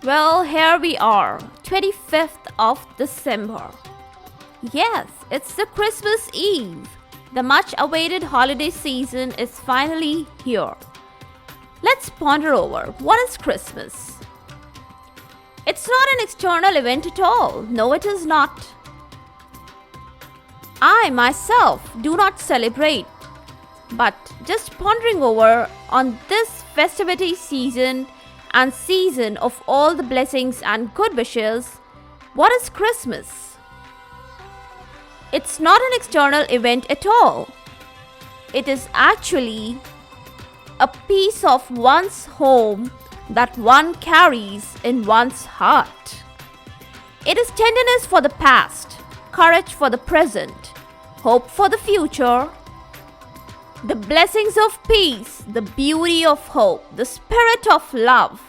Well, here we are, 25th of December. Yes, it's the Christmas Eve. The much awaited holiday season is finally here. Let's ponder over what is Christmas? It's not an external event at all. No, it is not. I myself do not celebrate, but just pondering over on this festivity season and season of all the blessings and good wishes, what is Christmas? It's not an external event at all. It is actually a piece of one's home that one carries in one's heart. It is tenderness for the past, courage for the present, hope for the future, the blessings of peace, the beauty of hope, the spirit of love,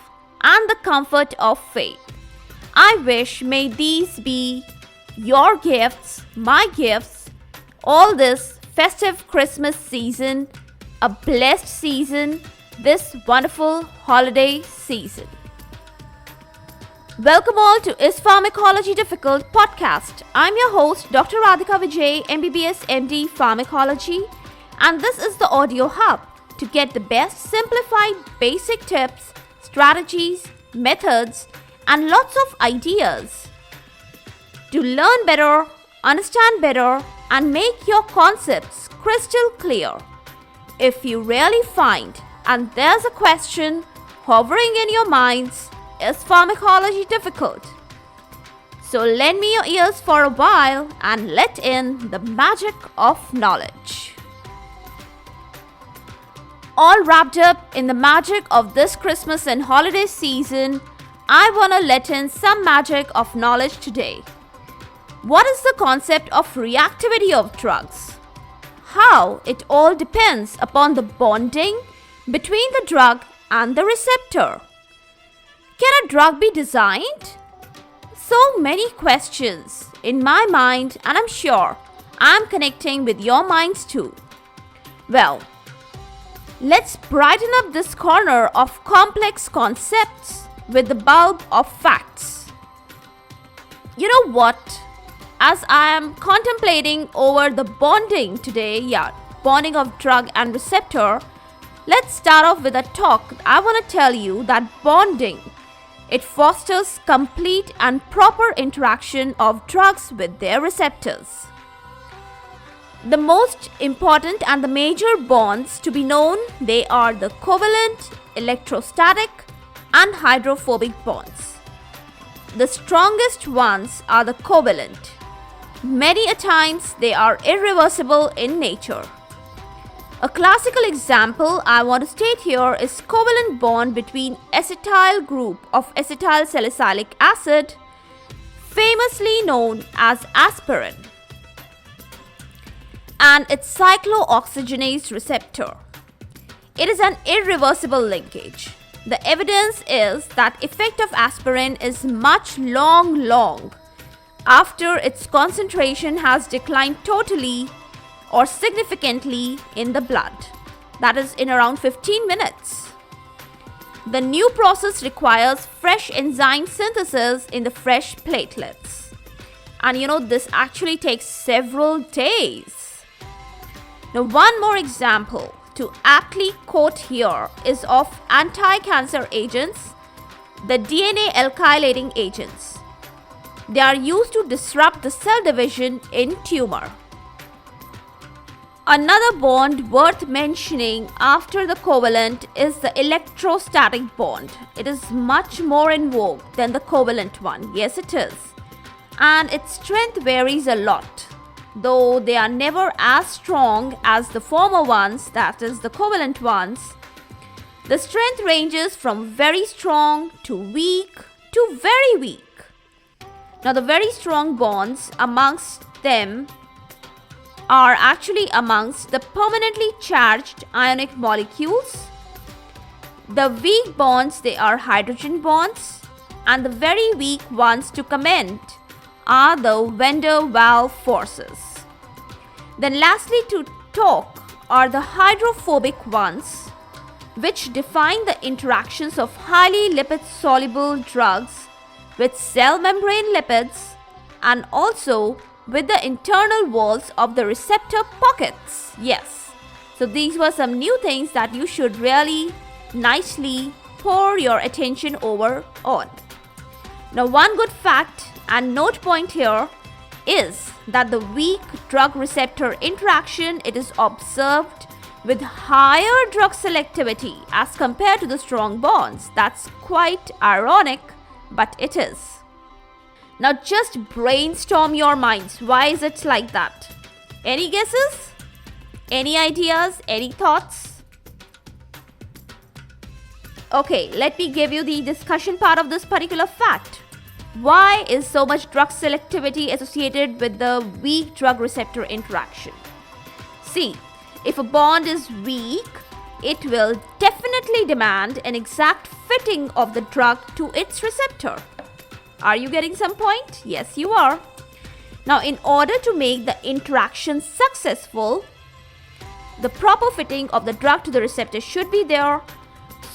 and the comfort of faith. I wish may these be your gifts, my gifts, all this festive Christmas season, a blessed season, this wonderful holiday season. Welcome all to Is Pharmacology Difficult podcast. I'm your host, Dr. Radhika Vijay, MBBS MD Pharmacology, and this is the audio hub to get the best simplified basic tips, strategies, methods, and lots of ideas to learn better, understand better, and make your concepts crystal clear. If you really find and there's a question hovering in your minds, is pharmacology difficult? So lend me your ears for a while and let in the magic of knowledge. All wrapped up in the magic of this Christmas and holiday season, I want to let in some magic of knowledge today. What is the concept of reactivity of drugs? How it all depends upon the bonding between the drug and the receptor. Can a drug be designed? So many questions in my mind, and I'm sure I'm connecting with your minds too. Well, let's brighten up this corner of complex concepts with the bulb of facts. You know what? As I am contemplating over the bonding today, bonding of drug and receptor, let's start off with a talk. I want to tell you that bonding, it fosters complete and proper interaction of drugs with their receptors. The most important and the major bonds to be known, they are the covalent, electrostatic, and hydrophobic bonds. The strongest ones are the covalent. Many a times they are irreversible in nature. A classical example I want to state here is covalent bond between acetyl group of acetyl salicylic acid, famously known as aspirin, and its cyclooxygenase receptor. It is an irreversible linkage. The evidence is that effect of aspirin is much long after its concentration has declined totally or significantly in the blood, that is in around 15 minutes. The new process requires fresh enzyme synthesis in the fresh platelets. And this actually takes several days. Now, one more example to aptly quote here is of anti-cancer agents, the DNA alkylating agents. They are used to disrupt the cell division in tumor. Another bond worth mentioning after the covalent is the electrostatic bond. It is much more in vogue than the covalent one. Yes, it is. And its strength varies a lot, though they are never as strong as the former ones, that is the covalent ones. The strength ranges from very strong to weak to very weak. Now, the very strong bonds amongst them are actually amongst the permanently charged ionic molecules. The weak bonds, they are hydrogen bonds, and the very weak ones to comment are the van der Waals forces. Then lastly to talk are the hydrophobic ones. which define the interactions of highly lipid-soluble drugs with cell membrane lipids and also with the internal walls of the receptor pockets. Yes, so these were some new things that you should really nicely pour your attention over on. Now, one good fact and note point here is that the weak drug receptor interaction, it is observed with higher drug selectivity as compared to the strong bonds. That's quite ironic, but it is. Now just brainstorm your minds. Why is it like that? Any guesses? Any ideas? Any thoughts? Okay, let me give you the discussion part of this particular fact. Why is so much drug selectivity associated with the weak drug receptor interaction? See, if a bond is weak, it will definitely demand an exact fitting of the drug to its receptor. Are you getting some point? Yes, you are. Now, in order to make the interaction successful, the proper fitting of the drug to the receptor should be there.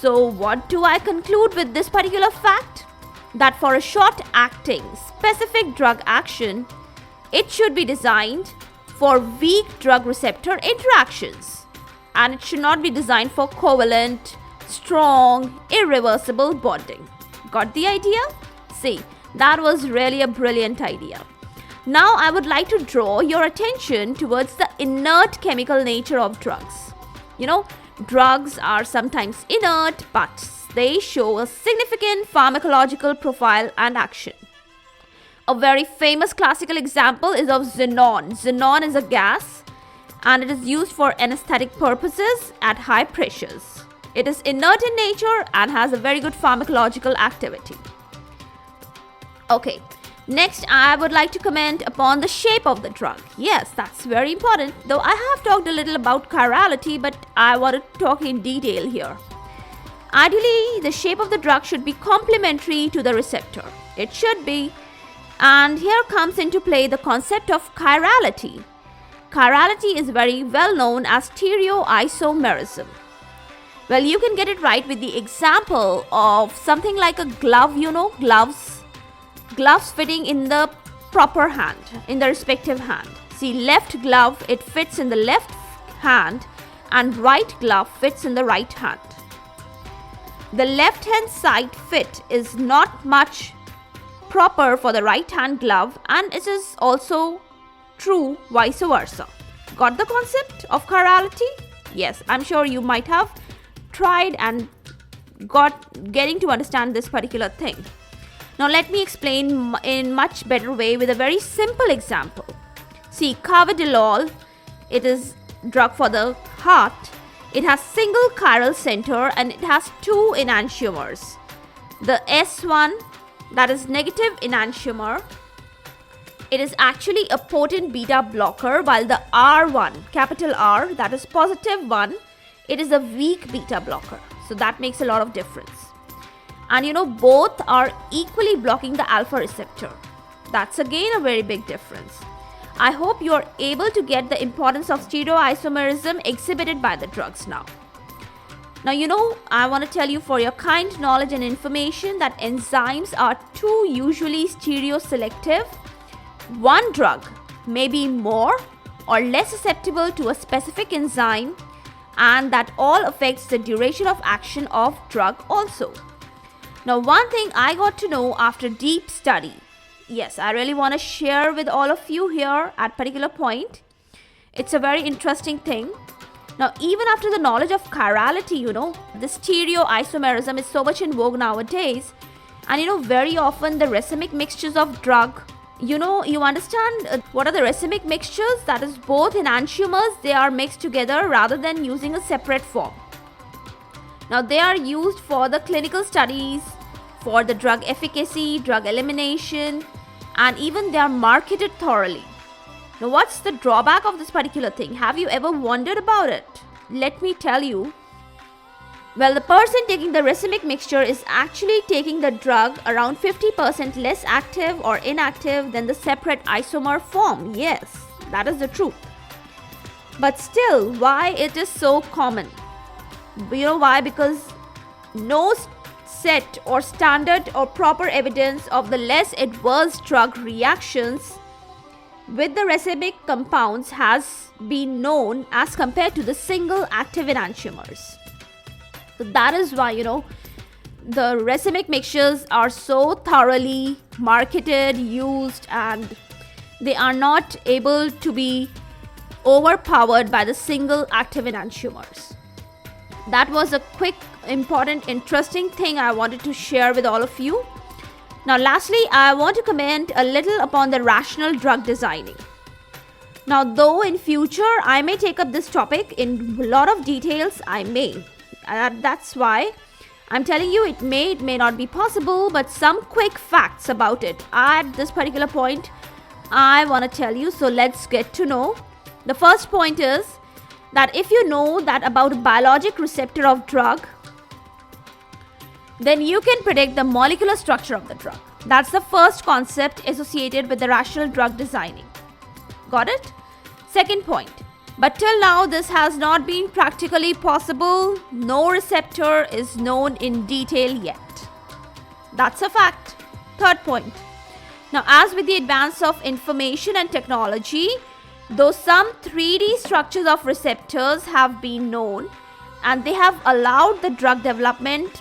So, what do I conclude with this particular fact? That for a short-acting, specific drug action, it should be designed for weak drug receptor interactions, and it should not be designed for covalent, strong, irreversible bonding. Got the idea? See, that was really a brilliant idea. Now I would like to draw your attention towards the inert chemical nature of drugs. Drugs are sometimes inert, but they show a significant pharmacological profile and action. A very famous classical example is of xenon. Xenon is a gas and it is used for anesthetic purposes at high pressures. It is inert in nature and has a very good pharmacological activity. Okay, next I would like to comment upon the shape of the drug. Yes, that's very important. Though I have talked a little about chirality, but I want to talk in detail here. Ideally, the shape of the drug should be complementary to the receptor. It should be. And here comes into play the concept of chirality. Chirality is very well known as stereoisomerism. Well, you can get it right with the example of something like a glove, gloves fitting in the proper hand, in the respective hand. See, left glove, it fits in the left hand, and right glove fits in the right hand. The left hand side fit is not much proper for the right hand glove, and it is also true vice versa. Got the concept of chirality? Yes, I'm sure you might have tried and getting to understand this particular thing. Now let me explain in much better way with a very simple example. See, carvedilol, it is drug for the heart. It has single chiral center and it has two enantiomers. The S1, that is negative enantiomer, it is actually a potent beta blocker, while the R1, capital R, that is positive one, it is a weak beta blocker. So that makes a lot of difference. And both are equally blocking the alpha receptor. That's again a very big difference. I hope you're able to get the importance of stereoisomerism exhibited by the drugs now. Now, I want to tell you for your kind knowledge and information that enzymes are too usually stereoselective. One drug may be more or less susceptible to a specific enzyme, and that all affects the duration of action of drug also. Now, one thing I got to know after deep study, yes, I really want to share with all of you here at particular point. It's a very interesting thing. Now, even after the knowledge of chirality, the stereoisomerism is so much in vogue nowadays. And very often the racemic mixtures of drug, you understand what are the racemic mixtures? That is both enantiomers, they are mixed together rather than using a separate form. Now, they are used for the clinical studies, for the drug efficacy, drug elimination, and even they are marketed thoroughly. Now, what's the drawback of this particular thing? Have you ever wondered about it? Let me tell you. Well, the person taking the racemic mixture is actually taking the drug around 50% less active or inactive than the separate isomer form. Yes, that is the truth. But still, why it is so common? You know why? Because no set or standard or proper evidence of the less adverse drug reactions with the racemic compounds has been known as compared to the single active enantiomers. So that is why, the racemic mixtures are so thoroughly marketed, used, and they are not able to be overpowered by the single active enantiomers. That was a quick, important, interesting thing I wanted to share with all of you. Now, lastly, I want to comment a little upon the rational drug designing. Now, though in future I may take up this topic in a lot of details, I may. That's why I'm telling you it may not be possible, but some quick facts about it at this particular point I want to tell you. So let's get to know. The first point is that if you know that about a biologic receptor of drug, then you can predict the molecular structure of the drug. That's the first concept associated with the rational drug designing. Got it? Second point. But till now, this has not been practically possible. No receptor is known in detail yet. That's a fact. Third point. Now, as with the advance of information and technology, though some 3D structures of receptors have been known, and they have allowed the drug development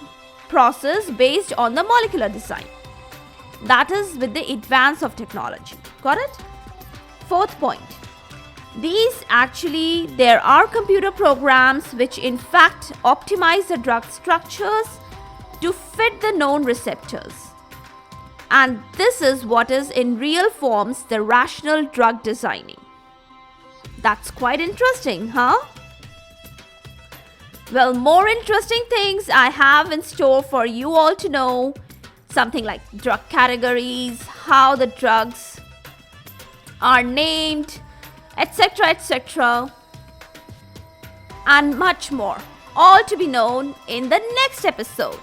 process based on the molecular design. That is with the advance of technology. Got it? Fourth point. There are computer programs which in fact optimize the drug structures to fit the known receptors. And this is what is in real forms the rational drug designing. That's quite interesting, huh? Well, more interesting things I have in store for you all to know. Something like drug categories, how the drugs are named, etc., and much more. All to be known in the next episode.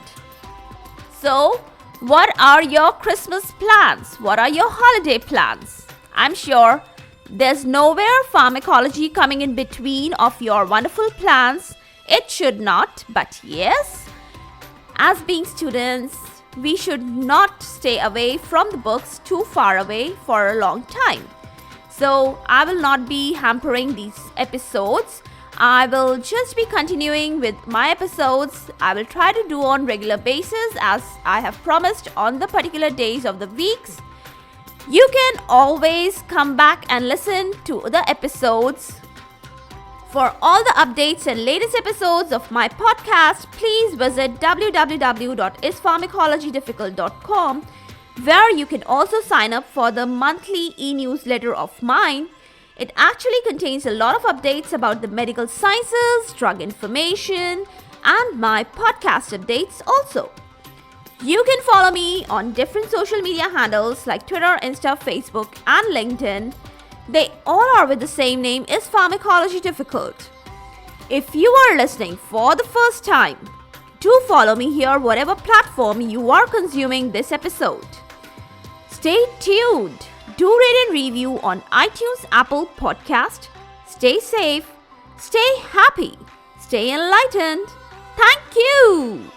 So, what are your Christmas plans? What are your holiday plans? I'm sure there's nowhere pharmacology coming in between of your wonderful plans. It should not, but yes, as being students, we should not stay away from the books too far away for a long time. So I will not be hampering these episodes. I will just be continuing with my episodes. I will try to do on regular basis as I have promised on the particular days of the weeks. You can always come back and listen to the episodes. For all the updates and latest episodes of my podcast, please visit www.ispharmacologydifficult.com, where you can also sign up for the monthly e-newsletter of mine. It actually contains a lot of updates about the medical sciences, drug information, and my podcast updates also. You can follow me on different social media handles like Twitter, Insta, Facebook, and LinkedIn. They all are with the same name, Is Pharmacology Difficult? If you are listening for the first time, do follow me here whatever platform you are consuming this episode. Stay tuned. Do rate and review on iTunes, Apple Podcast. Stay safe, stay happy, stay enlightened. Thank you.